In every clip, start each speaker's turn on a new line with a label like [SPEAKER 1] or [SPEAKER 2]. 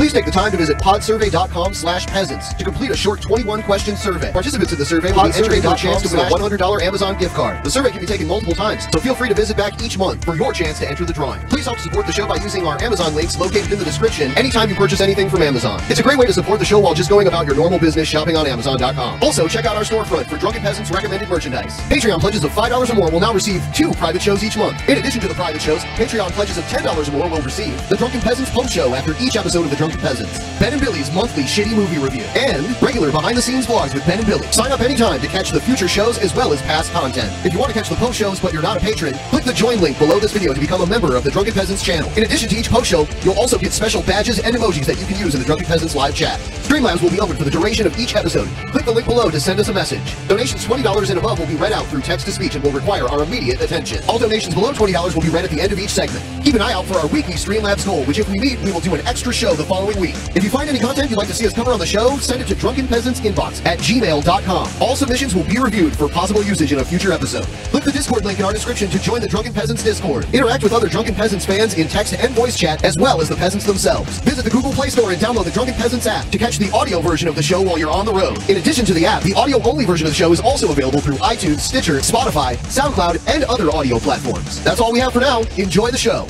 [SPEAKER 1] Please take the time to visit podsurvey.com/peasants to complete a short 21-question survey. Participants in the survey will be entered into a chance to win a $100 Amazon gift card. The survey can be taken multiple times, so feel free to visit back each month for your chance to enter the drawing. Please help support the show by using our Amazon links located in the description anytime you purchase anything from Amazon. It's a great way to support the show while just going about your normal business shopping on Amazon.com. Also, check out our storefront for Drunken Peasants recommended merchandise. Patreon pledges of $5 or more will now receive 2 private shows each month. In addition to the private shows, Patreon pledges of $10 or more will receive the Drunken Peasants post show after each episode of the Drunken Peasants, Ben and Billy's monthly shitty movie review, and regular behind-the-scenes vlogs with Ben and Billy. Sign up anytime to catch the future shows as well as past content. If you want to catch the post shows but you're not a patron, click the join link below this video to become a member of the Drunken Peasants channel. In addition to each post show, you'll also get special badges and emojis that you can use in the Drunken Peasants live chat. Streamlabs will be open for the duration of each episode. Click the link below to send us a message. Donations $20 and above will be read out through text-to-speech and will require our immediate attention. All donations below $20 will be read at the end of each segment. Keep an eye out for our weekly Streamlabs goal, which if we meet, we will do an extra show the following week. If you find any content you'd like to see us cover on the show, send it to drunkenpeasantsinbox@gmail.com. All submissions will be reviewed for possible usage in a future episode. Click the Discord link in our description to join the Drunken Peasants Discord. Interact with other Drunken Peasants fans in text and voice chat, as well as the peasants themselves. Visit the Google Play Store and download the Drunken Peasants app to catch the audio version of the show while you're on the road. In addition to the app, the audio-only version of the show is also available through iTunes, Stitcher, Spotify, SoundCloud, and other audio platforms. That's all we have for now. Enjoy the show.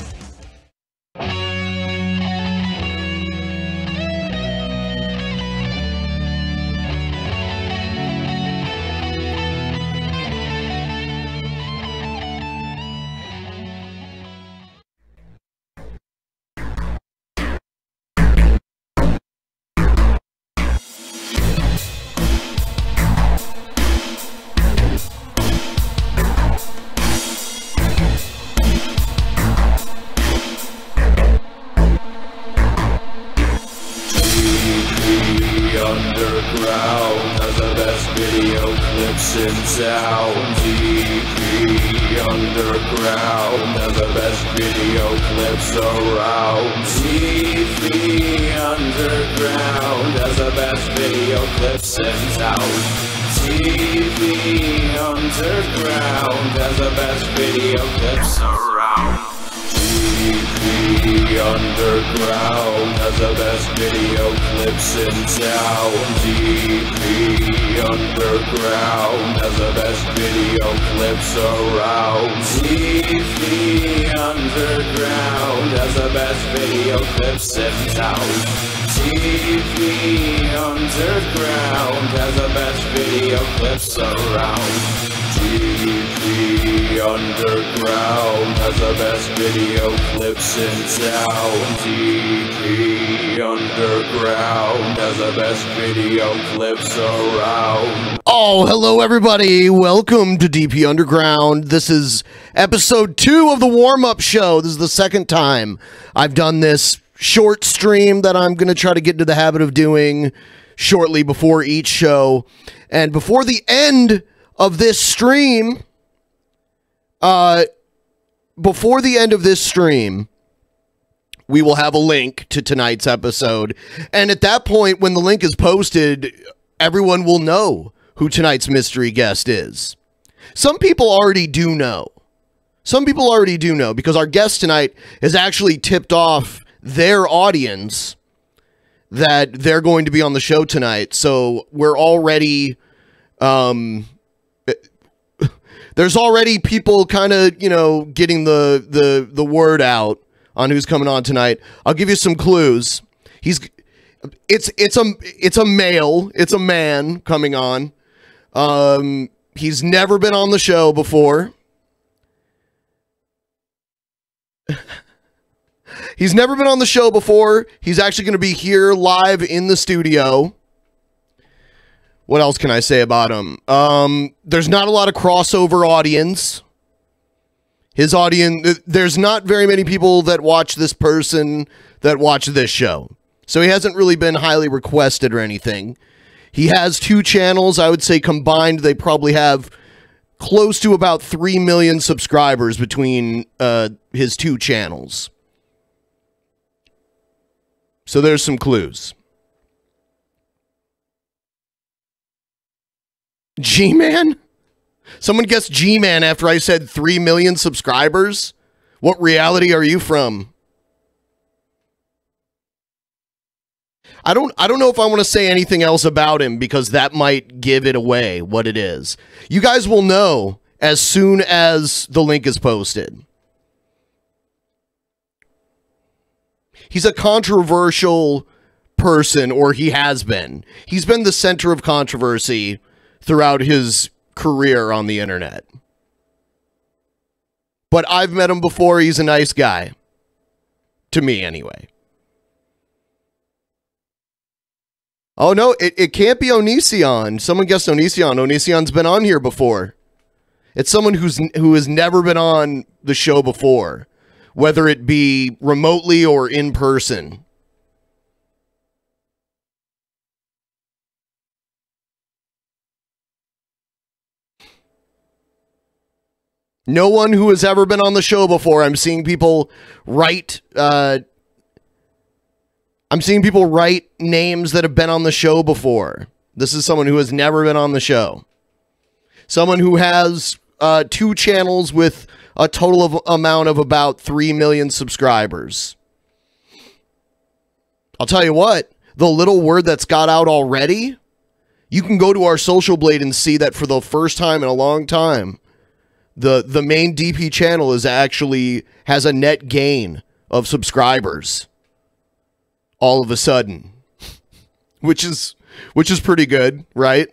[SPEAKER 2] Underground has the best video clips in town. DP Underground has the best video clips around. DP Underground has the best video clips in town. DP Underground has the best video clips around. DP Underground has the best video clips in town. DP Underground has the best video clips around. DP Underground has the best video clips in town. DP Underground has the best video clips around. DP Underground has the best video clips in town. DP Underground has the best video clips around.
[SPEAKER 1] Oh, hello everybody. Welcome to DP Underground. This is episode 2 of the warm-up show. This is the second time I've done this short stream that I'm going to try to get into the habit of doing shortly before each show. And before the end of this stream, we will have a link to tonight's episode. And at that point, when the link is posted, everyone will know who tonight's mystery guest is. Some people already do know. Some people already do know because our guest tonight has actually tipped off their audience that they're going to be on the show tonight. So we're already, there's already people kind of, you know, getting the word out on who's coming on tonight. I'll give you some clues. It's a male. It's a man coming on. He's never been on the show before. He's never been on the show before. He's actually going to be here live in the studio. What else can I say about him? There's not a lot of crossover audience. His audience, there's not very many people that watch this person that watch this show. So he hasn't really been highly requested or anything. He has 2 channels. I would say combined, they probably have close to about 3 million subscribers between his 2 channels. So there's some clues. G-Man? Someone guessed G-Man after I said 3 million subscribers? What reality are you from?
[SPEAKER 3] I don't know if I want to say anything else about him because that might give it away what it is. You guys will know as soon as the link is posted. He's a controversial person, or he has been. He's been the center of controversy throughout his career on the internet. But I've met him before. He's a nice guy. To me, anyway. Oh, no, it can't be Onision. Someone guessed Onision. Onision's been on here before. It's someone who has never been on the show before, whether it be remotely or in person. No one who has ever been on the show before. I'm seeing people write names that have been on the show before. This is someone who has never been on the show. Someone who has 2 channels with a total amount of about 3 million subscribers. I'll tell you what, the little word that's got out already, you can go to our social blade and see that for the first time in a long time, the main DP channel is actually has a net gain of subscribers all of a sudden, which is pretty good, right?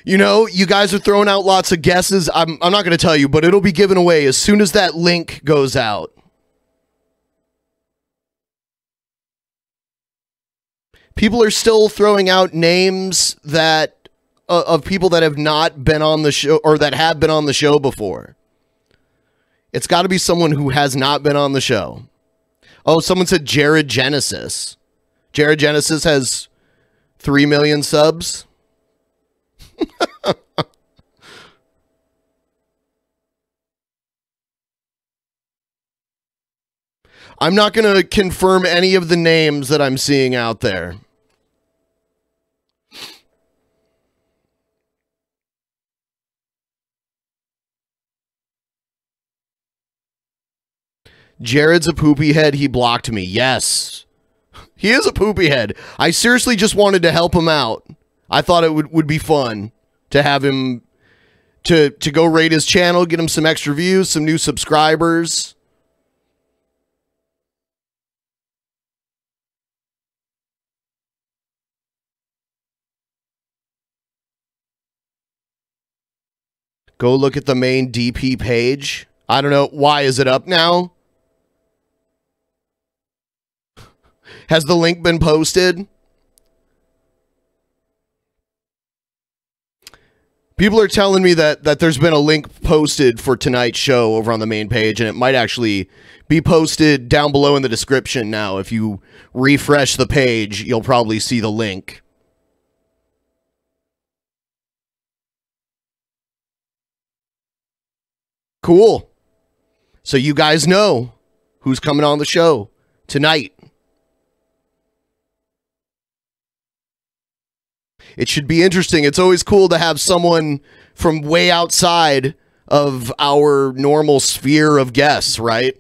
[SPEAKER 3] You know, you guys are throwing out lots of guesses. I'm not going to tell you, but it'll be given away as soon as that link goes out. People are still throwing out names that of people that have not been on the show or that have been on the show before. It's got to be someone who has not been on the show. Oh, someone said Jared Genesis. Jared Genesis has 3 million subs. I'm not going to confirm any of the names that I'm seeing out there. Jared's a poopy head. He blocked me. Yes. He is a poopy head. I seriously just wanted to help him out. I thought it would be fun to have him to go raid his channel, get him some extra views, some new subscribers. Go look at the main DP page. I don't know. Why is it up now? Has the link been posted? People are telling me that there's been a link posted for tonight's show over on the main page, and it might actually be posted down below in the description now. If you refresh the page, you'll probably see the link. Cool. So you guys know who's coming on the show tonight. It should be interesting. It's always cool to have someone from way outside of our normal sphere of guests, right?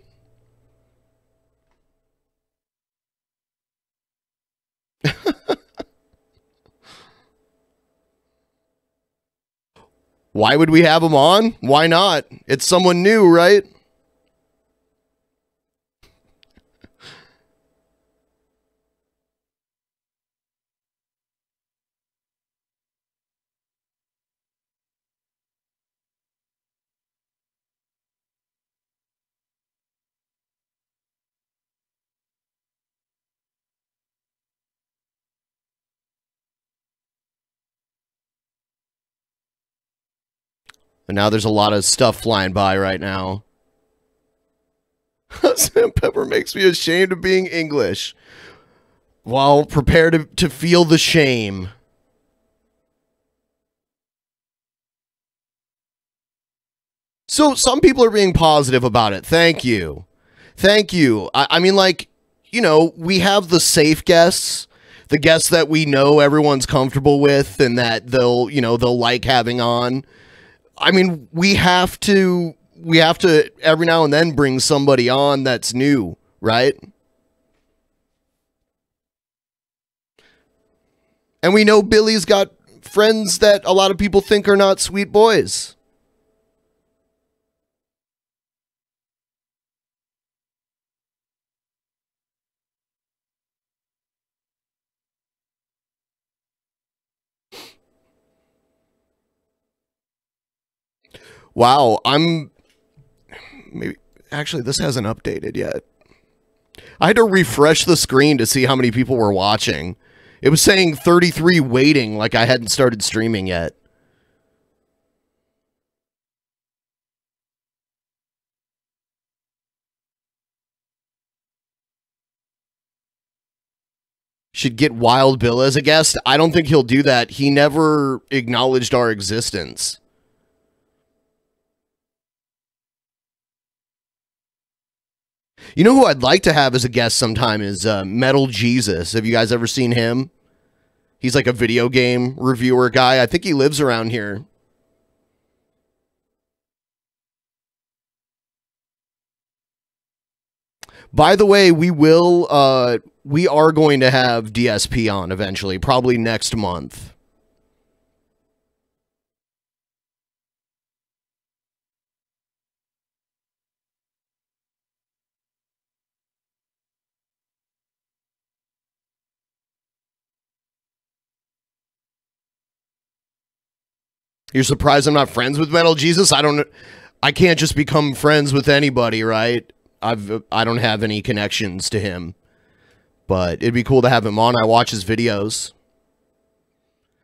[SPEAKER 3] Why would we have him on? Why not? It's someone new, right? And now there's a lot of stuff flying by right now. Sam Pepper makes me ashamed of being English. Well, prepare to feel the shame. So some people are being positive about it. Thank you. Thank you. I mean, like, you know, we have the safe guests the guests that we know everyone's comfortable with and that they'll, they'll like having on. I mean, we have to every now and then bring somebody on that's new, right? And we know Billy's got friends that a lot of people think are not sweet boys. Wow, actually, this hasn't updated yet. I had to refresh the screen to see how many people were watching. It was saying 33 waiting, like I hadn't started streaming yet. Should get Wild Bill as a guest. I don't think he'll do that. He never acknowledged our existence. You know who I'd like to have as a guest sometime is Metal Jesus. Have you guys ever seen him? He's like a video game reviewer guy. I think he lives around here. By the way, we are going to have DSP on eventually, probably next month. You're surprised I'm not friends with Metal Jesus? I can't just become friends with anybody, right? I don't have any connections to him. But it'd be cool to have him on. I watch his videos.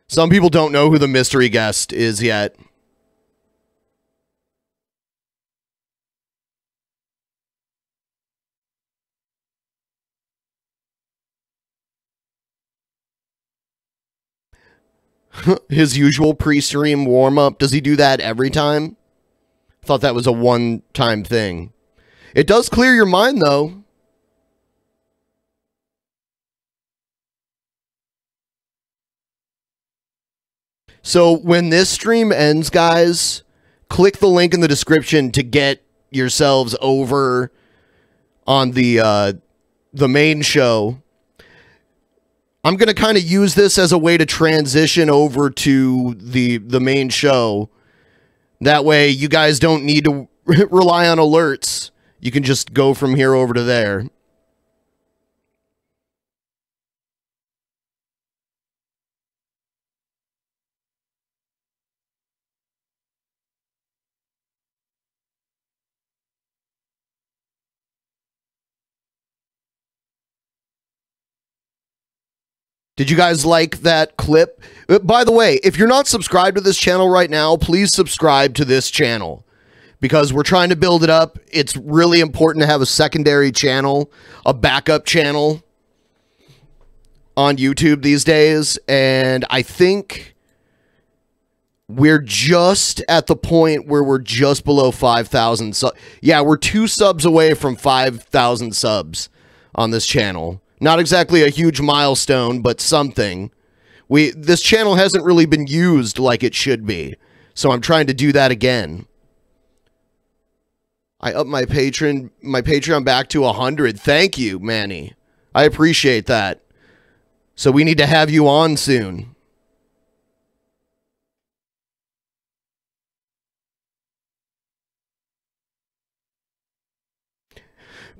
[SPEAKER 3] Some people don't know who the mystery guest is yet. His usual pre-stream warm-up. Does he do that every time? Thought that was a one-time thing. It does clear your mind, though. So when this stream ends, guys, click the link in the description to get yourselves over on the main show. I'm going to kind of use this as a way to transition over to the main show. That way you guys don't need to rely on alerts. You can just go from here over to there. Did you guys like that clip? By the way, if you're not subscribed to this channel right now, please subscribe to this channel because we're trying to build it up. It's really important to have a secondary channel, a backup channel on YouTube these days. And I think we're just at the point where we're just below 5,000 subs. Yeah, we're 2 subs away from 5,000 subs on this channel. Not exactly a huge milestone, but something. This channel hasn't really been used like it should be. So I'm trying to do that again. I upped my Patreon back to 100. Thank you, Manny. I appreciate that. So we need to have you on soon.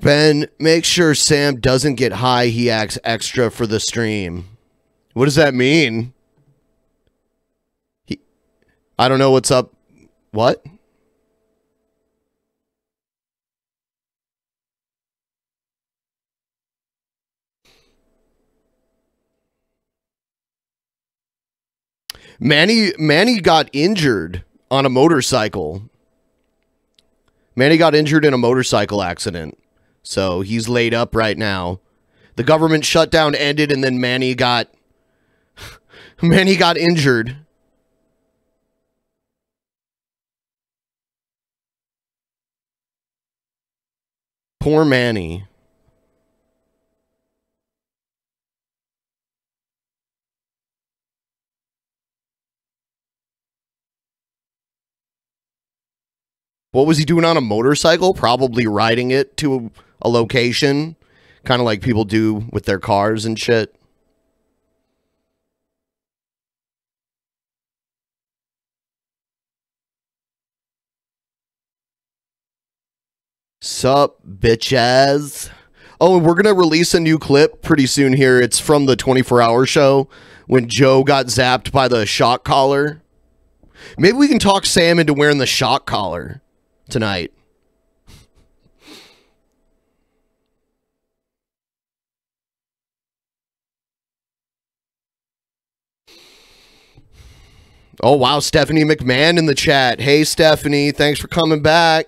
[SPEAKER 3] Ben, make sure Sam doesn't get high. He acts extra for the stream. What does that mean? I don't know what's up. What? Manny got injured on a motorcycle. Manny got injured in a motorcycle accident. So he's laid up right now. The government shutdown ended and then Manny got injured. Poor Manny. What was he doing on a motorcycle? Probably riding it to a location, kind of like people do with their cars and shit. Sup, bitches? Oh, and we're going to release a new clip pretty soon here. It's from the 24-hour show when Joe got zapped by the shock collar. Maybe we can talk Sam into wearing the shock collar tonight. Oh, wow. Stephanie McMahon in the chat. Hey, Stephanie. Thanks for coming back.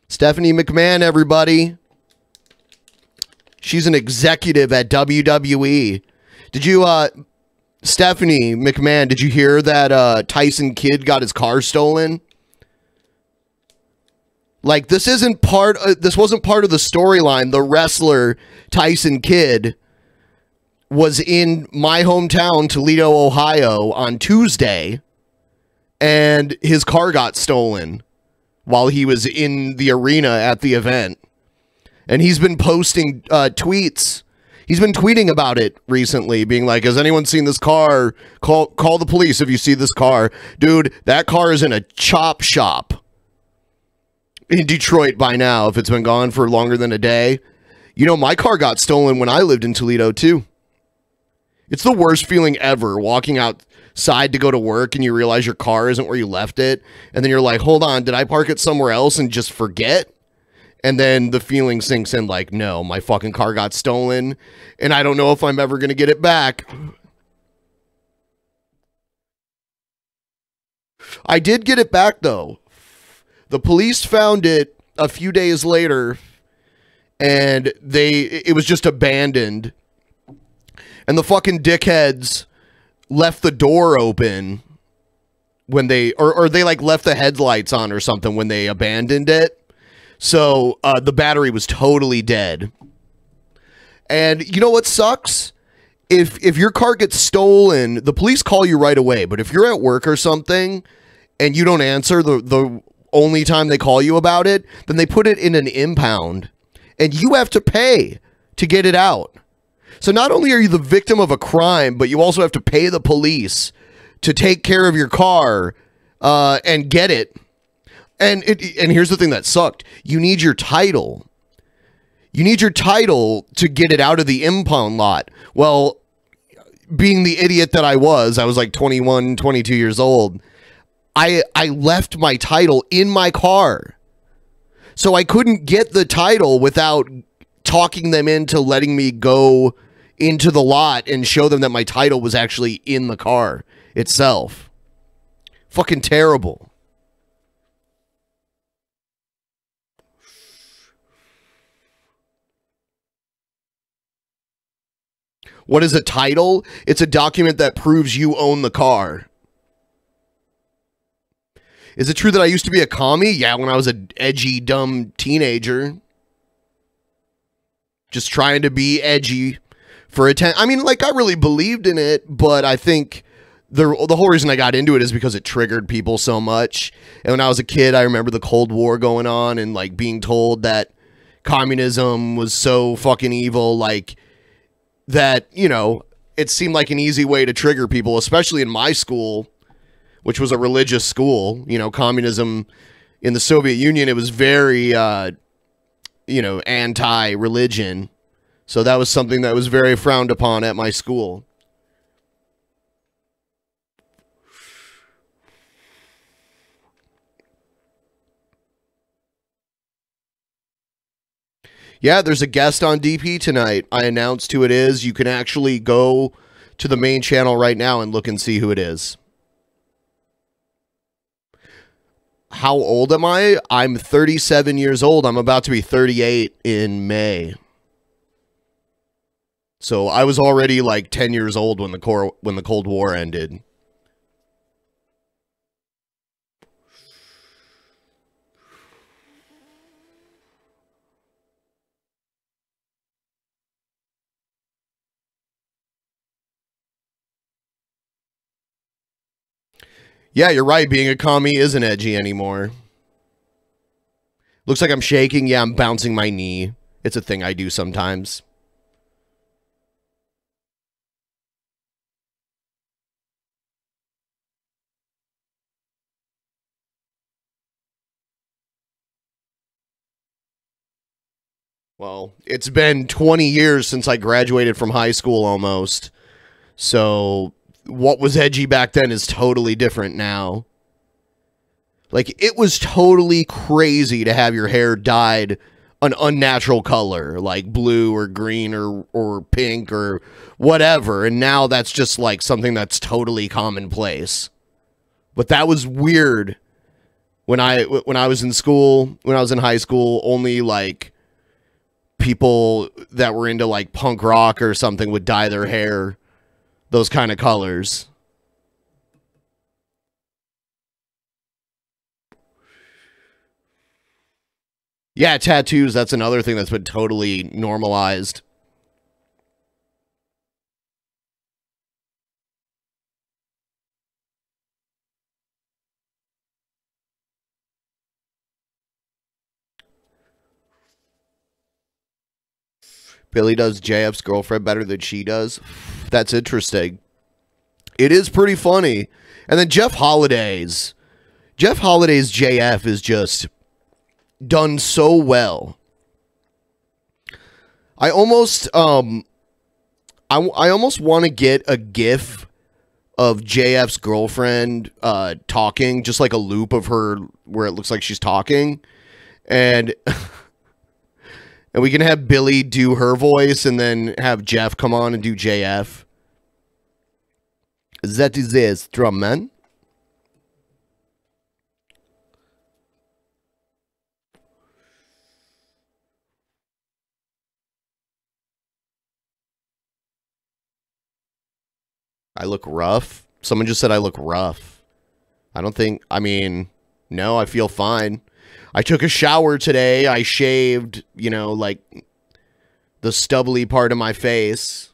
[SPEAKER 3] Stephanie McMahon, everybody. She's an executive at WWE. Did you, Stephanie McMahon, did you hear that Tyson Kidd got his car stolen? Like, this wasn't part of the storyline. The wrestler Tyson Kidd was in my hometown, Toledo, Ohio, on Tuesday, and his car got stolen while he was in the arena at the event. And he's been posting tweets. He's been tweeting about it recently, being like, has anyone seen this car? Call the police if you see this car. Dude, that car is in a chop shop in Detroit by now, if it's been gone for longer than a day. You know, my car got stolen when I lived in Toledo, too. It's the worst feeling ever, walking outside to go to work and you realize your car isn't where you left it. And then you're like, hold on, did I park it somewhere else and just forget? And then the feeling sinks in like, no, my fucking car got stolen and I don't know if I'm ever going to get it back. I did get it back, though. The police found it a few days later and it was just abandoned. And the fucking dickheads left the door open when they, or they like left the headlights on or something when they abandoned it. So the battery was totally dead. And you know what sucks? If your car gets stolen, the police call you right away. But if you're at work or something and you don't answer the only time they call you about it, then they put it in an impound and you have to pay to get it out. So not only are you the victim of a crime, but you also have to pay the police to take care of your car and get it. And here's the thing that sucked. You need your title. You need your title to get it out of the impound lot. Well, being the idiot that I was like 21, 22 years old. I left my title in my car. So I couldn't get the title without talking them into letting me go into the lot and show them that my title was actually in the car itself. Fucking terrible. What is a title? It's a document that proves you own the car. Is it true that I used to be a commie? Yeah, when I was an edgy, dumb teenager. Just trying to be edgy for I mean, like, I really believed in it, but I think the whole reason I got into it is because it triggered people so much. And when I was a kid, I remember the Cold War going on and, like, being told that communism was so fucking evil, like, that, you know, it seemed like an easy way to trigger people, especially in my school, which was a religious school. You know, communism in the Soviet Union, it was very, you know, anti-religion. So that was something that was very frowned upon at my school. Yeah, there's a guest on DP tonight. I announced who it is. You can actually go to the main channel right now and look and see who it is. How old am I? I'm 37 years old. I'm about to be 38 in May. So I was already like 10 years old when the Cold War ended. Yeah, you're right. Being a commie isn't edgy anymore. Looks like I'm shaking. Yeah, I'm bouncing my knee. It's a thing I do sometimes. Well, it's been 20 years since I graduated from high school almost. So what was edgy back then is totally different now. Like, it was totally crazy to have your hair dyed an unnatural color, like blue or green or pink or whatever. And now that's just like something that's totally commonplace. But that was weird when I was in school, when I was in high school. Only like people that were into like punk rock or something would dye their hair those kind of colors. Yeah, tattoos, that's another thing that's been totally normalized. Billy does JF's girlfriend better than she does. That's interesting. It is pretty funny. And then Jeff Holiday's JF is just done so well. I almost I almost want to get a GIF of JF's girlfriend talking, just like a loop of her where it looks like she's talking, and and we can have Billy do her voice and then have Jeff come on and do JF. That is this drum man. I look rough. Someone just said I look rough. I don't think, I mean, no, I feel fine. I took a shower today. I shaved, you know, like the stubbly part of my face.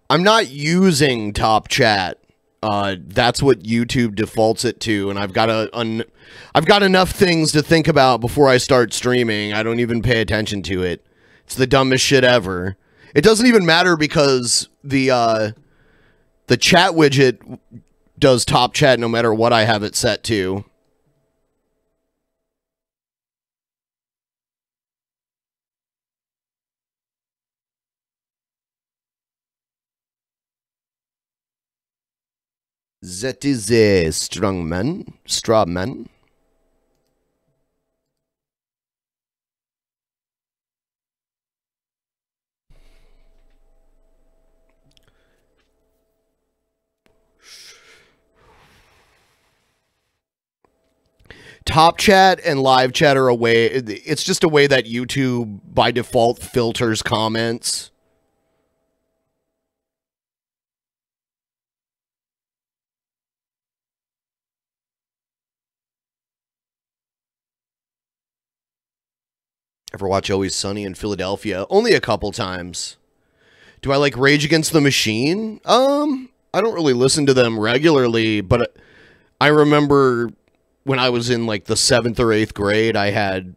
[SPEAKER 3] I'm not using Top Chat. That's what YouTube defaults it to, and I've got enough things to think about before I start streaming. I don't even pay attention to it. It's the dumbest shit ever. It doesn't even matter because the chat widget does Top Chat no matter what I have it set to. That is a strong man, straw man. Top Chat and live chat are a way, it's just a way that YouTube by default filters comments. Ever watch Always Sunny in Philadelphia? Only a couple times. Do I like Rage Against the Machine? I don't really listen to them regularly, but I remember when I was in like the 7th or 8th grade, I had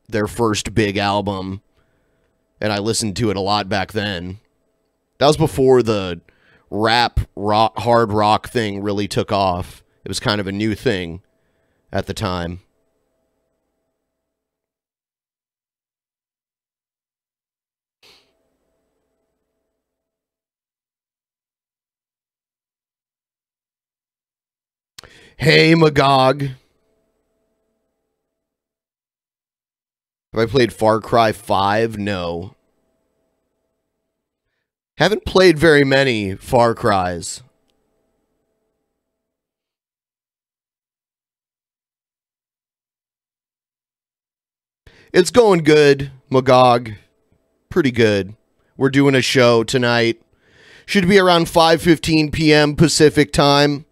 [SPEAKER 3] their first big album, and I listened to it a lot back then. That was before the hard rock thing really took off. It was kind of a new thing at the time. Hey, Magog. Have I played Far Cry 5? No. Haven't played very many Far Cries. It's going good, Magog. Pretty good. We're doing a show tonight. Should be around 5:15 p.m. Pacific time.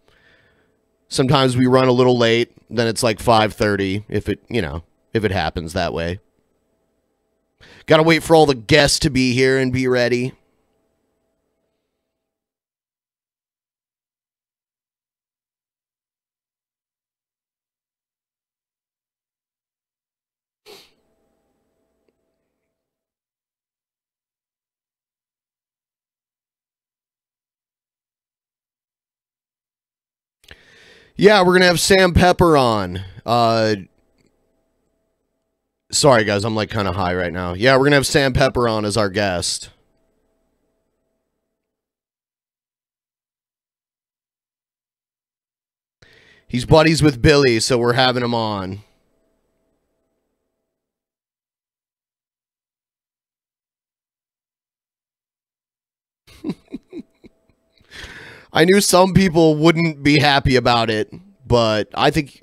[SPEAKER 3] Sometimes we run a little late. Then it's like 5:30 if it happens that way. Gotta wait for all the guests to be here and be ready. Yeah, we're going to have Sam Pepper on. Sorry, guys, I'm like kind of high right now. Yeah, we're going to have Sam Pepper on as our guest. He's buddies with Billy, so we're having him on. I knew some people wouldn't be happy about it, but I think,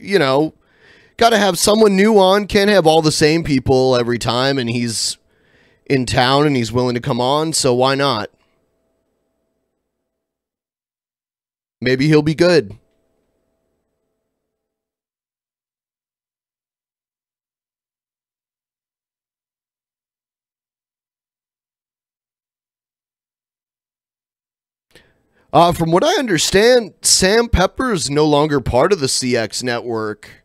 [SPEAKER 3] got to have someone new on. Can't have all the same people every time, and he's in town and he's willing to come on, so why not? Maybe he'll be good. From what I understand, Sam Pepper's no longer part of the CX network.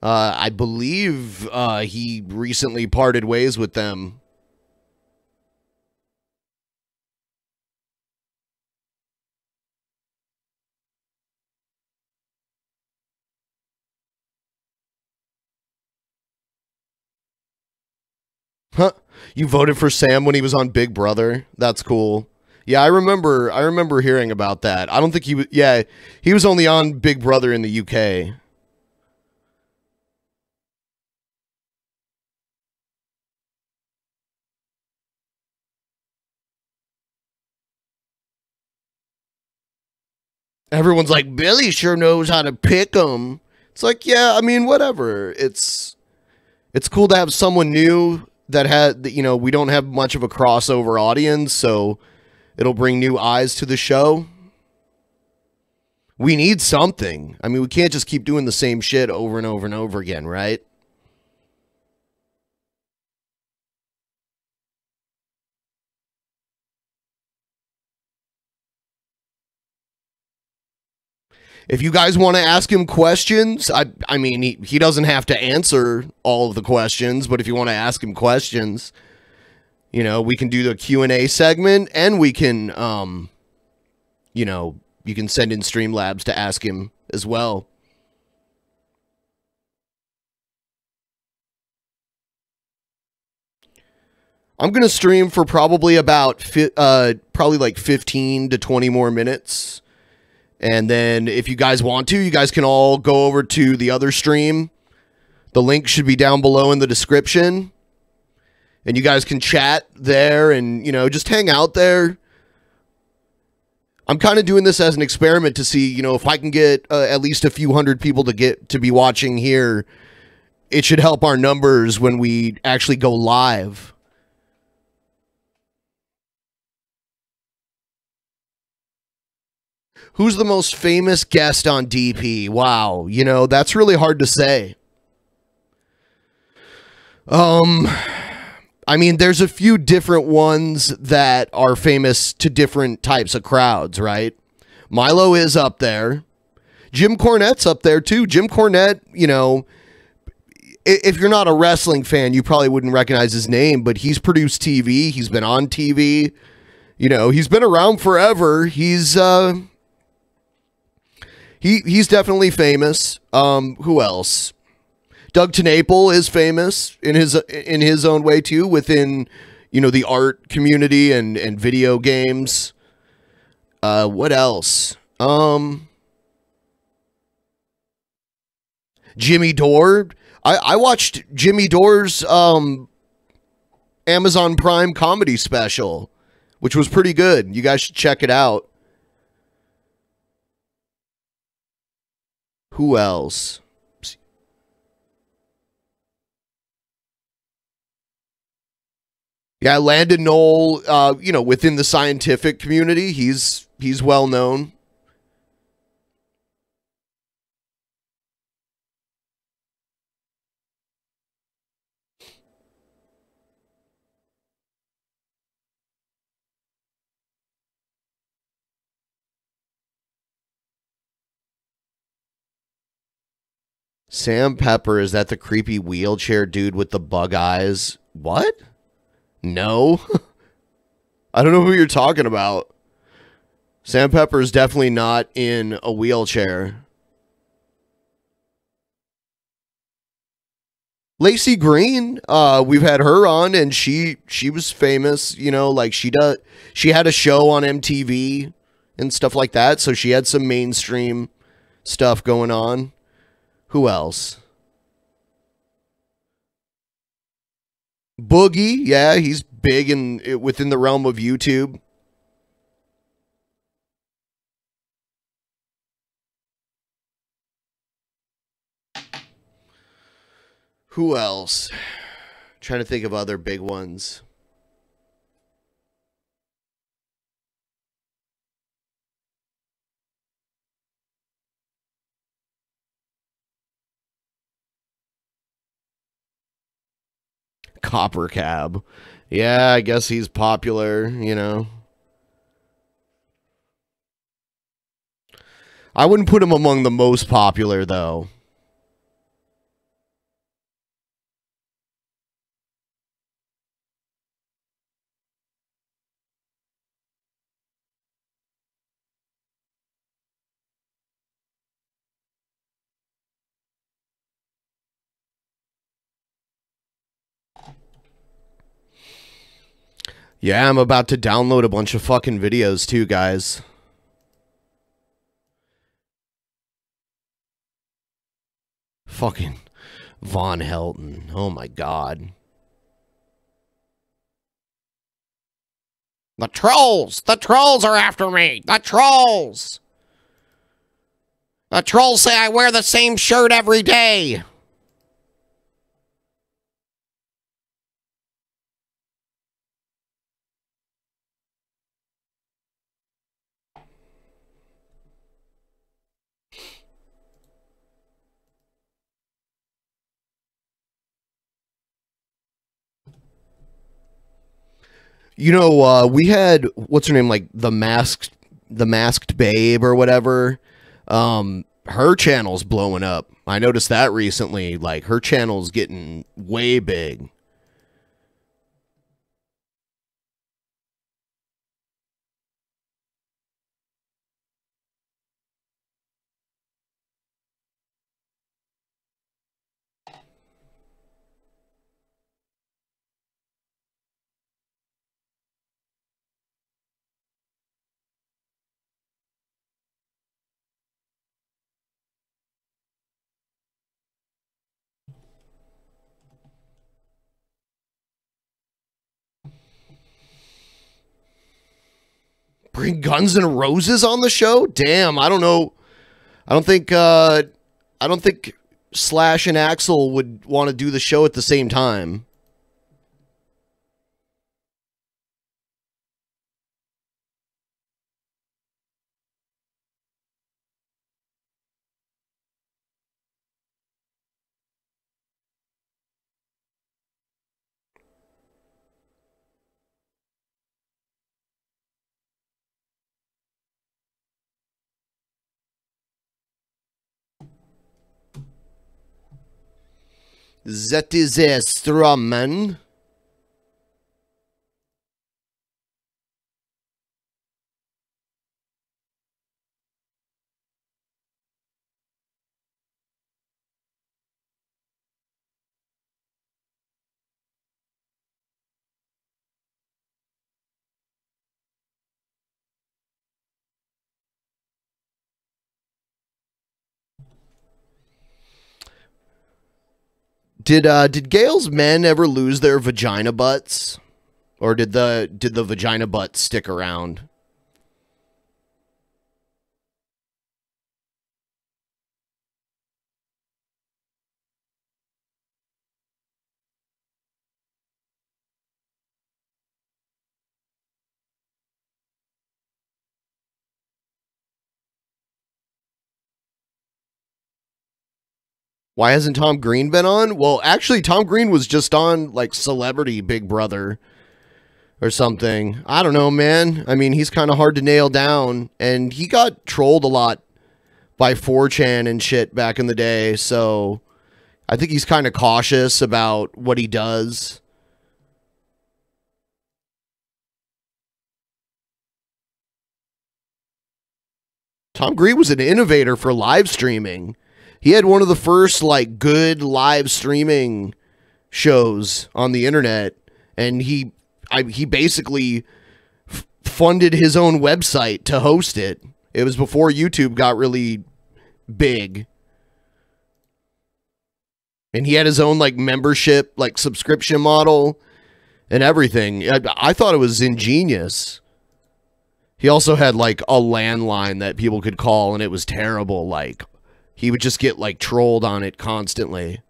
[SPEAKER 3] I believe he recently parted ways with them. Huh? You voted for Sam when he was on Big Brother? That's cool. Yeah, I remember hearing about that. I don't think he was, yeah, he was only on Big Brother in the UK. Everyone's like, Billy sure knows how to pick 'em. It's like, yeah, I mean, whatever. It's cool to have someone new that had, we don't have much of a crossover audience, so it'll bring new eyes to the show. We need something. I mean, we can't just keep doing the same shit over and over and over again, right? If you guys want to ask him questions, I mean, he doesn't have to answer all of the questions, but if you want to ask him questions, we can do the Q&A segment, and we can, you can send in Streamlabs to ask him as well. I'm going to stream for probably about, probably like 15 to 20 more minutes. And then if you guys want to, you guys can all go over to the other stream. The link should be down below in the description. And you guys can chat there and, just hang out there. I'm kind of doing this as an experiment to see, if I can get at least a few hundred people to be watching here. It should help our numbers when we actually go live. Who's the most famous guest on DP? Wow, that's really hard to say. I mean, there's a few different ones that are famous to different types of crowds, right? Milo is up there. Jim Cornette's up there too. Jim Cornette, if you're not a wrestling fan, you probably wouldn't recognize his name, but he's produced TV. He's been on TV. He's been around forever. He's definitely famous. Who else? Doug TenNapel is famous in his own way too, within the art community and video games. What else? Jimmy Dore. I watched Jimmy Dore's Amazon Prime comedy special, which was pretty good. You guys should check it out. Who else? Yeah, Landon Knoll, you know, within the scientific community, he's well known. Sam Pepper, is that the creepy wheelchair dude with the bug eyes? What? No. I don't know who you're talking about. Sam Pepper is definitely not in a wheelchair. Lacey Green, we've had her on, and she was famous, you know, like she had a show on MTV and stuff like that, so she had some mainstream stuff going on. Who else? Boogie, yeah, he's big in within the realm of YouTube. Who else? Trying to think of other big ones. Copper Cab. Yeah, I guess he's popular, you know. I wouldn't put him among the most popular, though. Yeah, I'm about to download a bunch of fucking videos, too, guys. Fucking Von Helton. Oh, my God. The trolls! The trolls are after me! The trolls! The trolls say I wear the same shirt every day! You know, we had, what's her name, like the masked babe or whatever. Her channel's blowing up. I noticed that recently. Like, her channel's getting way big. Bring Guns N' Roses on the show? Damn, I don't know. I don't think Slash and Axel would want to do the show at the same time. That is a strawman. Did Gale's men ever lose their vagina butts? Or did the vagina butt stick around? Why hasn't Tom Green been on? Well, actually, Tom Green was just on, like, Celebrity Big Brother or something. I don't know, man. I mean, he's kind of hard to nail down, and he got trolled a lot by 4chan and shit back in the day, so I think he's kind of cautious about what he does. Tom Green was an innovator for live streaming. He had one of the first, like, good live streaming shows on the internet, and he basically funded his own website to host it. It was before YouTube got really big. And he had his own, like, membership, like, subscription model and everything. I thought it was ingenious. He also had, like, a landline that people could call, and it was terrible. Like, he would just get, like, trolled on it constantly.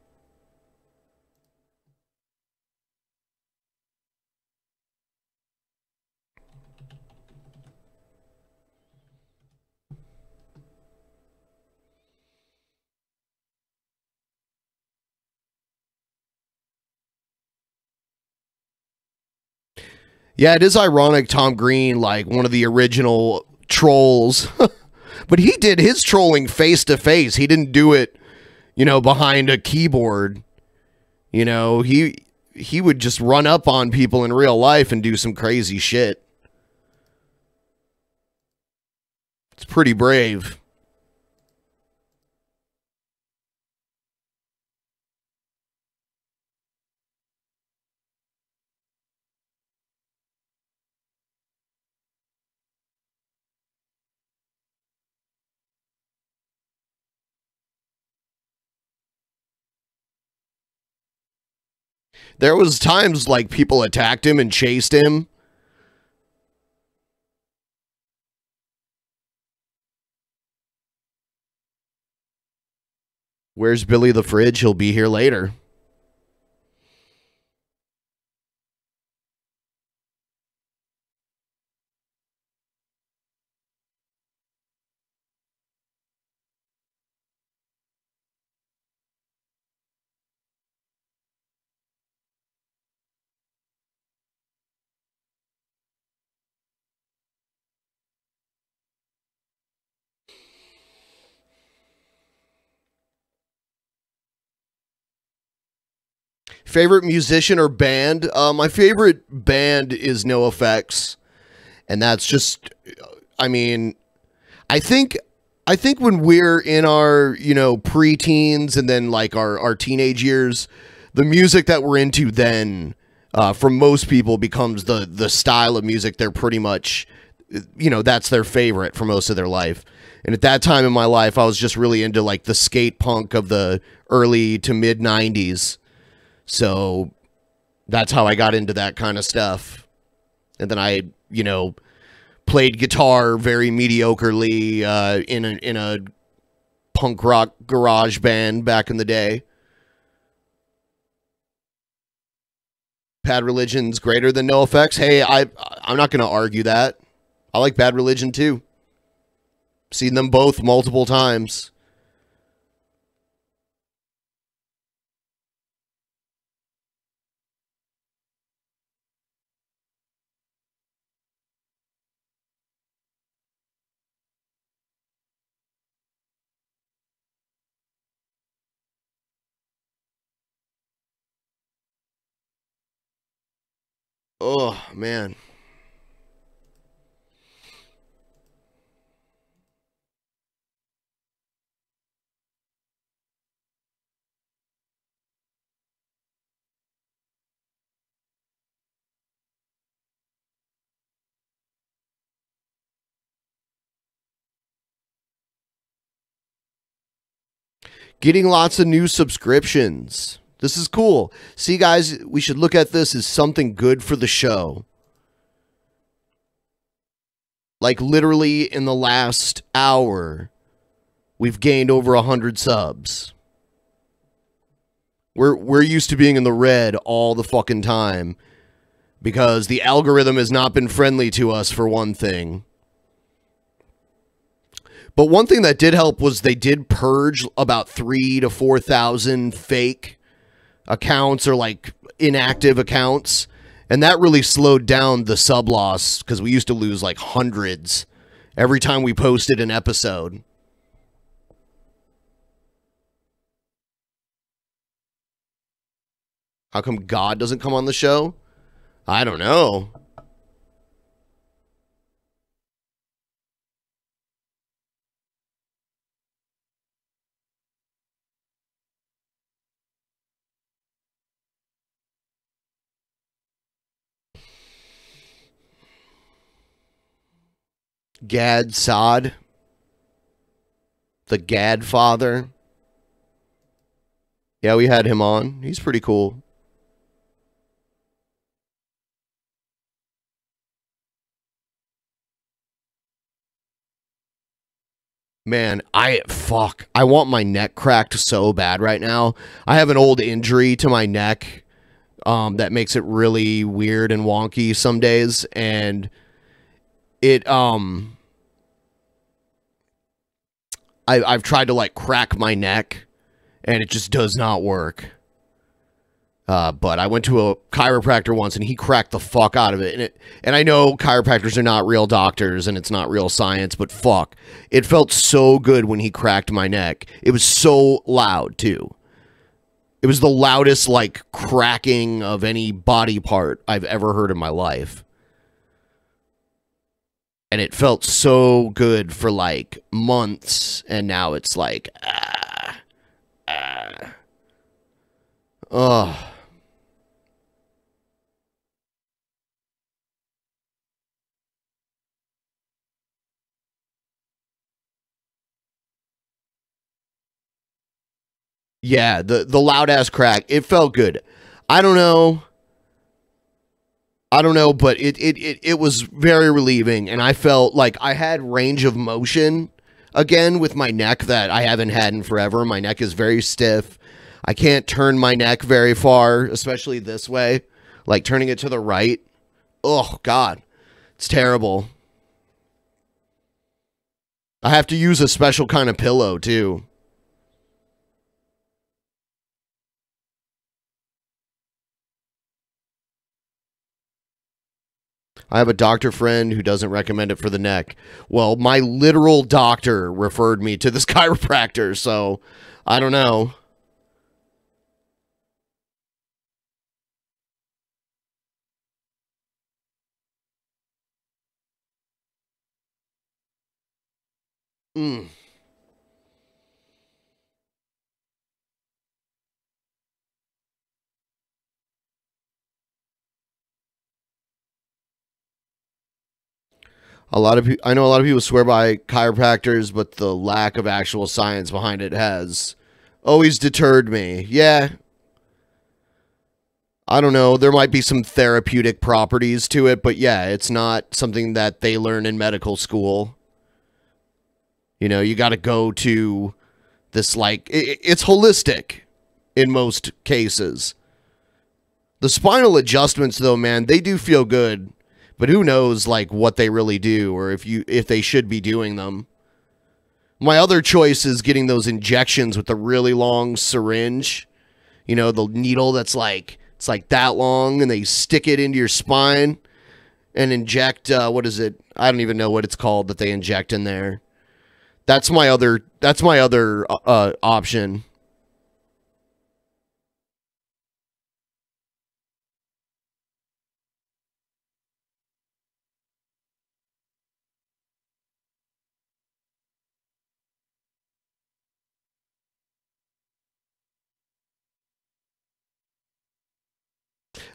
[SPEAKER 3] Yeah, it is ironic Tom Green, like, one of the original trolls. But he did his trolling face to face. He didn't do it, you know, behind a keyboard. You know, he would just run up on people in real life and do some crazy shit. It's pretty brave. There was times, like, people attacked him and chased him. Where's Billy the Fridge? He'll be here later. Favorite musician or band? My favorite band is NoFX, and that's just, I mean, I think when we're in our, you know, preteens and then, like, our teenage years, the music that we're into then, for most people, becomes the style of music they're pretty much, you know, that's their favorite for most of their life. And at that time in my life, I was just really into, like, the skate punk of the early to mid 90s. So that's how I got into that kind of stuff. And then I, you know, played guitar very mediocrely in a punk rock garage band back in the day. Bad Religion's greater than NoFX. Hey, I'm not going to argue that. I like Bad Religion too. Seen them both multiple times. Oh, man. Getting lots of new subscriptions. This is cool. See, guys, we should look at this as something good for the show. Like, literally in the last hour, we've gained over 100 subs. We're used to being in the red all the fucking time because the algorithm has not been friendly to us, for one thing. But one thing that did help was they did purge about 3,000 to 4,000 fake accounts or like inactive accounts. And that really slowed down the sub loss because we used to lose like hundreds every time we posted an episode. How come God doesn't come on the show? I don't know. Gad Saad, the Gadfather. Yeah, we had him on. He's pretty cool. Man, I want my neck cracked so bad right now. I have an old injury to my neck that makes it really weird and wonky some days, and I've tried to like crack my neck and it just does not work. But I went to a chiropractor once and he cracked the fuck out of it. And I know chiropractors are not real doctors and it's not real science, but fuck. It felt so good when he cracked my neck. It was so loud too. It was the loudest like cracking of any body part I've ever heard in my life. And it felt so good for like months, and now it's like, ugh. Yeah, the loud ass crack, it felt good. I don't know, but it was very relieving, and I felt like I had range of motion again with my neck that I haven't had in forever. My neck is very stiff. I can't turn my neck very far, especially this way, like turning it to the right. Oh, God, it's terrible. I have to use a special kind of pillow, too. I have a doctor friend who doesn't recommend it for the neck. Well, my literal doctor referred me to this chiropractor, so I don't know. Mm. I know a lot of people swear by chiropractors, but the lack of actual science behind it has always deterred me. Yeah. I don't know. There might be some therapeutic properties to it, but yeah, it's not something that they learn in medical school. You know, you got to go to this, like, it's holistic in most cases. The spinal adjustments, though, man, they do feel good. But who knows, like, what they really do or if they should be doing them. My other choice is getting those injections with the really long syringe. You know, the needle that's like, it's like that long, and they stick it into your spine and inject, what is it? I don't even know what it's called that they inject in there. That's my other option.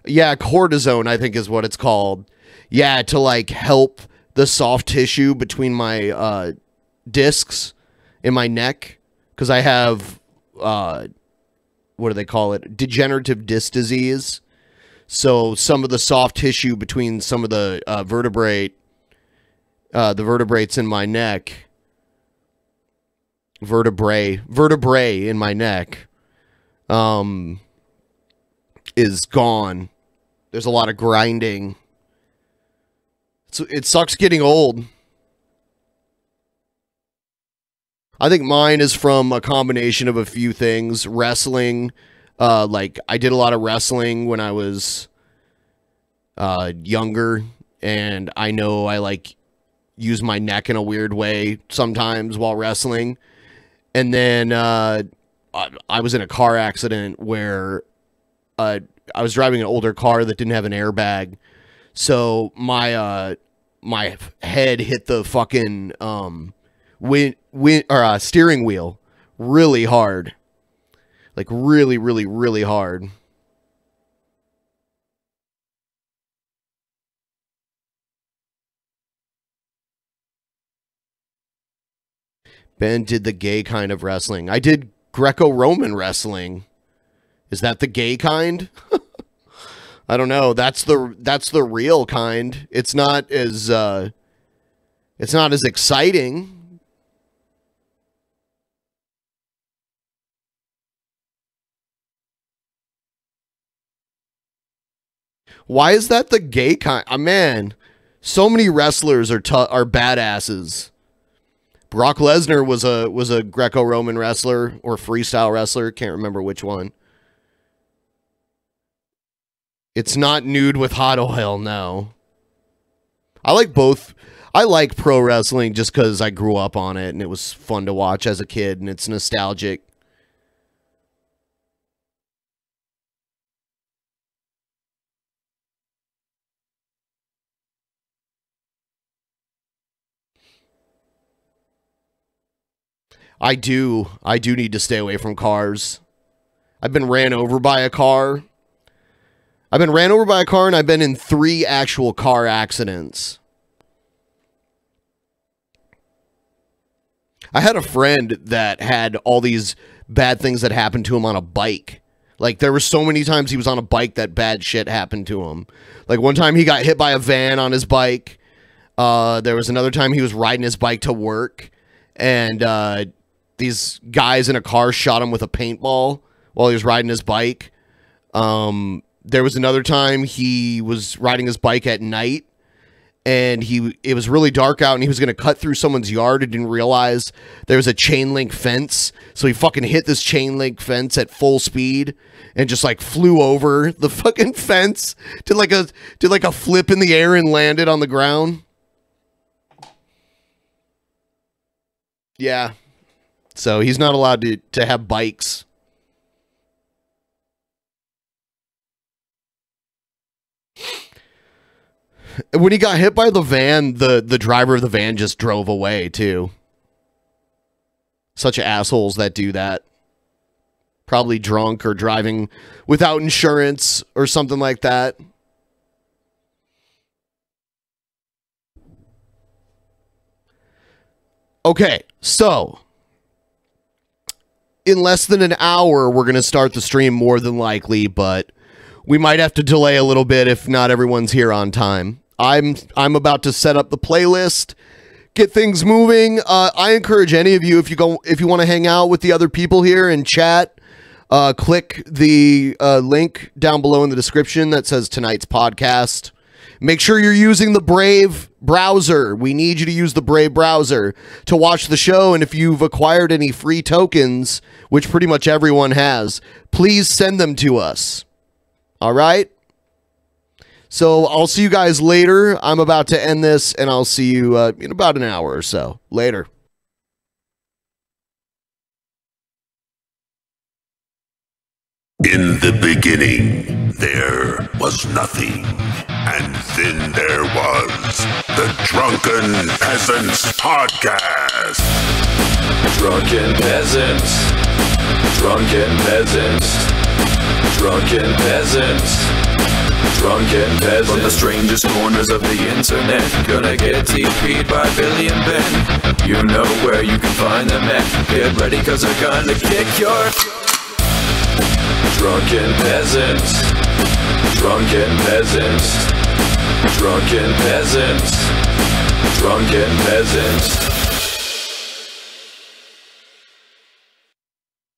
[SPEAKER 3] Yeah, cortisone, I think is what it's called. Yeah, to like help the soft tissue between my discs in my neck, because I have what do they call it? Degenerative disc disease. So some of the soft tissue between some of the vertebrates in my neck, vertebrae in my neck, is gone. There's a lot of grinding. So it sucks getting old. I think mine is from a combination of a few things. Wrestling. Like, I did a lot of wrestling when I was younger. And I know I, like, use my neck in a weird way sometimes while wrestling. And then I was in a car accident where I was driving an older car that didn't have an airbag. So my my head hit the fucking steering wheel really hard. Like really, really, really hard. Ben did the gay kind of wrestling. I did Greco-Roman wrestling. Is that the gay kind? I don't know. That's the real kind. It's not as exciting. Why is that the gay kind? Man, so many wrestlers are badasses. Brock Lesnar was a Greco-Roman wrestler or freestyle wrestler. Can't remember which one. It's not nude with hot oil, no. I like both. I like pro wrestling just because I grew up on it and it was fun to watch as a kid and it's nostalgic. I do need to stay away from cars. I've been ran over by a car. And I've been in 3 actual car accidents. I had a friend that had all these bad things that happened to him on a bike. Like, there were so many times he was on a bike that bad shit happened to him. Like, one time he got hit by a van on his bike. There was another time he was riding his bike to work. And these guys in a car shot him with a paintball while he was riding his bike. There was another time he was riding his bike at night and it was really dark out and he was going to cut through someone's yard and didn't realize there was a chain link fence. So he fucking hit this chain link fence at full speed and just like flew over the fucking fence, did like a flip in the air and landed on the ground. Yeah. So he's not allowed to have bikes. When he got hit by the van, the driver of the van just drove away, too. Such assholes that do that. Probably drunk or driving without insurance or something like that. Okay, so in less than an hour, we're going to start the stream more than likely, but we might have to delay a little bit if not everyone's here on time. I'm about to set up the playlist, get things moving. I encourage any of you, if you want to hang out with the other people here and chat, click the link down below in the description that says tonight's podcast. Make sure you're using the Brave browser. We need you to use the Brave browser to watch the show. And if you've acquired any free tokens, which pretty much everyone has, please send them to us. All right? So I'll see you guys later. I'm about to end this, and I'll see you in about an hour or so. Later.
[SPEAKER 4] In the beginning, there was nothing. And then there was the Drunken Peasants podcast.
[SPEAKER 2] Drunken Peasants. Drunken Peasants. Drunken Peasants. Drunken Peasants. From the strangest corners of the internet, gonna get TP'd by Billy and Ben. You know where you can find them at. Get ready cause they're gonna kick your Drunken Peasants. Drunken Peasants. Drunken Peasants. Drunken Peasants.